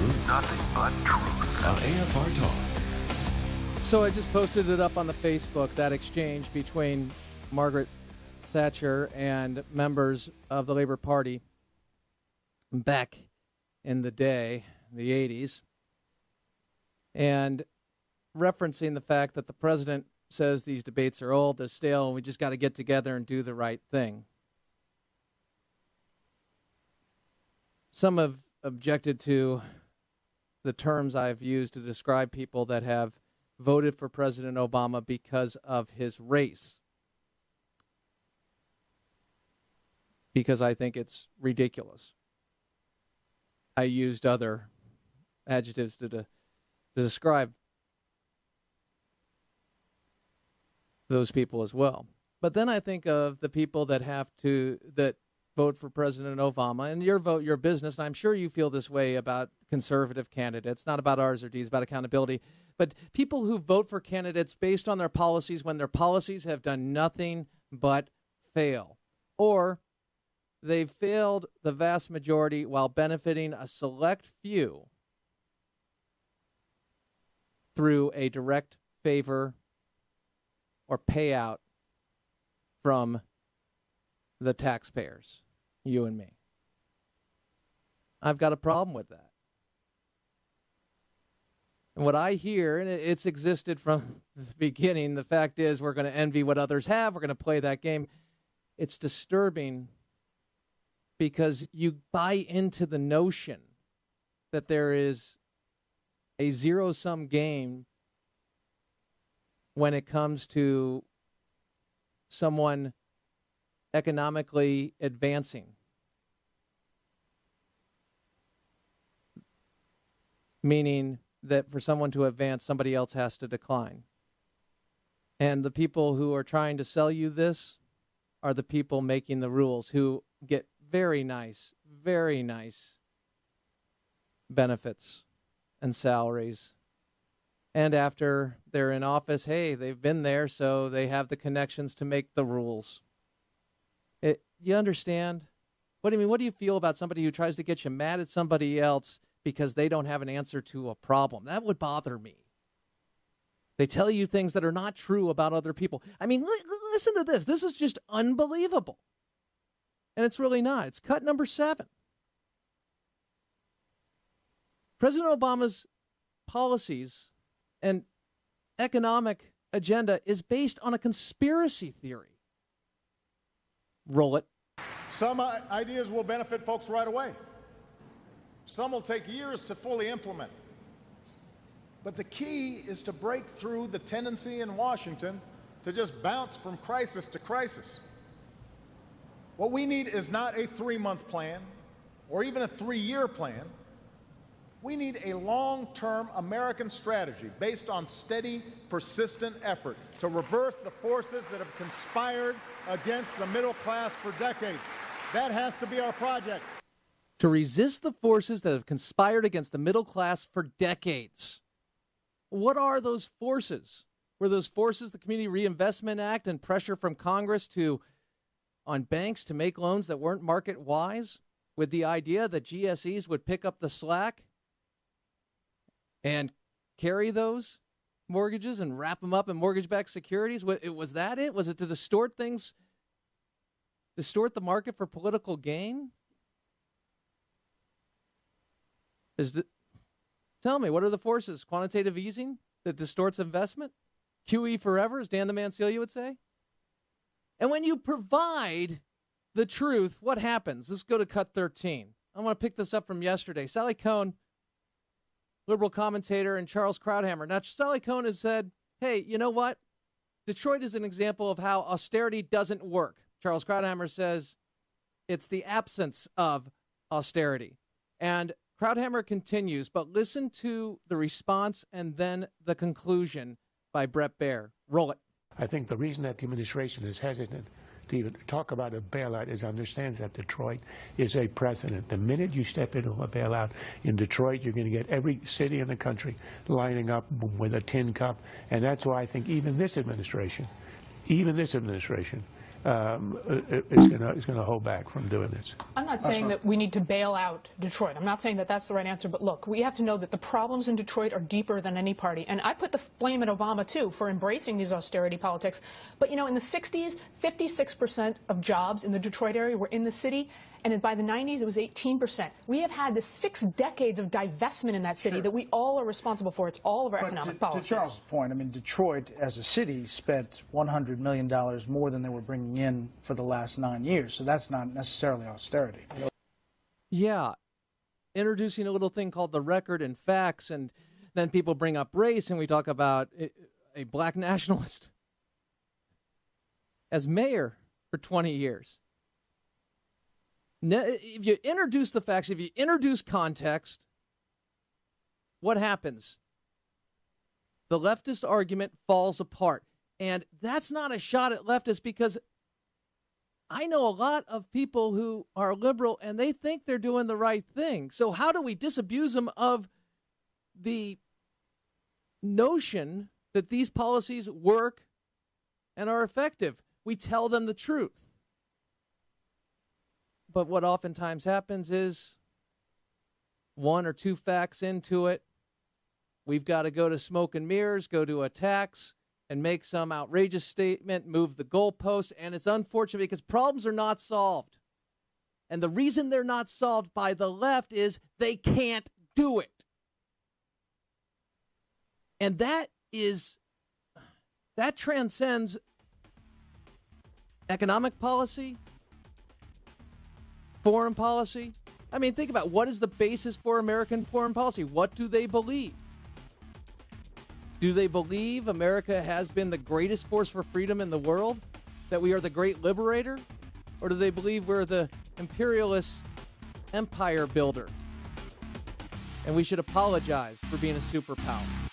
truth. Nothing but truth. On AFR Talk. So I just posted it up on the Facebook, that exchange between Margaret Thatcher and members of the Labour Party back in the day, the 80s, and referencing the fact that the president says these debates are old, they're stale, and we just got to get together and do the right thing. Some have objected to the terms I've used to describe people that have voted for President Obama because of his race, because I think it's ridiculous. I used other adjectives to describe those people as well. But then I think of the people that vote for President Obama, and your business, and I'm sure you feel this way about conservative candidates, not about R's or D's, about accountability, but people who vote for candidates based on their policies when their policies have done nothing but fail, or they've failed the vast majority while benefiting a select few through a direct favor or payout from the taxpayers, you and me. I've got a problem with that. And what I hear, and it's existed from the beginning, the fact is we're going to envy what others have, we're going to play that game. It's disturbing because you buy into the notion that there is a zero-sum game when it comes to someone economically advancing. Meaning that for someone to advance, somebody else has to decline. And the people who are trying to sell you this are the people making the rules, who get very nice benefits and salaries. And after they're in office, hey, they've been there, so they have the connections to make the rules. You understand? What do you mean? What do you feel about somebody who tries to get you mad at somebody else because they don't have an answer to a problem? That would bother me. They tell you things that are not true about other people. I mean, listen to this. This is just unbelievable. And it's really not. It's cut number 7. President Obama's policies and economic agenda is based on a conspiracy theory. Roll it. Some ideas will benefit folks right away. Some will take years to fully implement. But the key is to break through the tendency in Washington to just bounce from crisis to crisis. What we need is not a 3-month plan or even a 3-year plan. We need a long-term American strategy based on steady, persistent effort to reverse the forces that have conspired against the middle class for decades. That has to be our project. To resist the forces that have conspired against the middle class for decades. What are those forces? Were those forces the Community Reinvestment Act and pressure from Congress on banks to make loans that weren't market-wise, with the idea that GSEs would pick up the slack and carry those mortgages and wrap them up in mortgage-backed securities? Was that it? Was it to distort things, distort the market for political gain? Tell me, what are the forces? Quantitative easing that distorts investment? QE forever, as Dan the Mancilio would say? And when you provide the truth, what happens? Let's go to cut 13. I want to pick this up from yesterday. Sally Kohn, liberal commentator, and Charles Krauthammer. Now, Sally Kohn has said, hey, you know what? Detroit is an example of how austerity doesn't work. Charles Krauthammer says it's the absence of austerity. And Krauthammer continues, but listen to the response and then the conclusion by Bret Baier. Roll it. I think the reason that the administration is hesitant to even talk about a bailout is understands that Detroit is a precedent. The minute you step into a bailout in Detroit, you're going to get every city in the country lining up with a tin cup. And that's why I think even this administration is going to hold back from doing this. I'm not saying that we need to bail out Detroit. I'm not saying that that's the right answer. But look, we have to know that the problems in Detroit are deeper than any party. And I put the blame at Obama, too, for embracing these austerity politics. But, you know, in the 60s, 56% of jobs in the Detroit area were in the city. And by the 90s, it was 18%. We have had the 6 decades of divestment in that city that we all are responsible for. It's all of our economic policies. To Charles' point, I mean, Detroit as a city spent $100 million more than they were bringing in for the last 9 years. So that's not necessarily austerity. Yeah. Introducing a little thing called the record and facts, and then people bring up race, and we talk about a black nationalist as mayor for 20 years. If you introduce the facts, if you introduce context, what happens? The leftist argument falls apart. And that's not a shot at leftists, because I know a lot of people who are liberal and they think they're doing the right thing. So how do we disabuse them of the notion that these policies work and are effective? We tell them the truth. But what oftentimes happens is 1 or 2 facts into it, we've got to go to smoke and mirrors, go to attacks, and make some outrageous statement, move the goalposts. And it's unfortunate because problems are not solved. And the reason they're not solved by the left is they can't do it. And that transcends economic policy, foreign policy. I mean, think about what is the basis for American foreign policy? What do they believe? Do they believe America has been the greatest force for freedom in the world? That we are the great liberator? Or do they believe we're the imperialist empire builder? And we should apologize for being a superpower.